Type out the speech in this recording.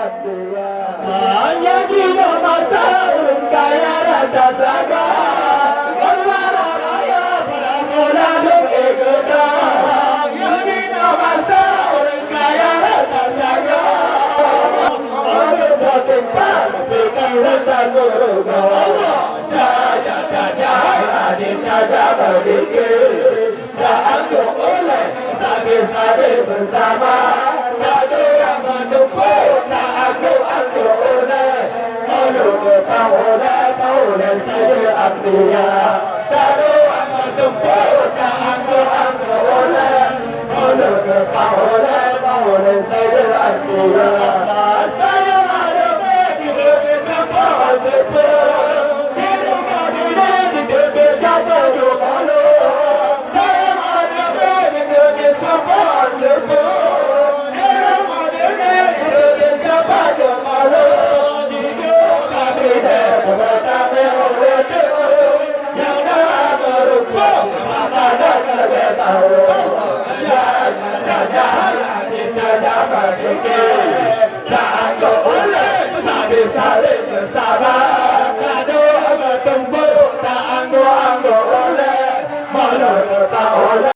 Hanya di masa ulun kaya rata saga Kemara raya peramona duk ikutang Jadi masa ulun kaya rata saga Orang batin pan Fikir rata guru Allah Jaya jaya Adit jaya Meudike Tak anggur oleh Sabi-sabi bersama Tak ada yang menumpuk Tak anggur oleh Tahu oleh saya ambilnya Tak ada yang menumpuk Tak anggur oleh Tahu oleh saya ambilnya Saya ada di bukit sama sepuluh Di rumah di bukit jatuh jumalu Saya ada di bukit sama sepuluh Di rumah di bukit jatuh jumalu Jika kami bertemu oleh yang dah berupuk mata dan lebih tahu Jangan kita dapat dikit Tak anggur oleh sabi-sabi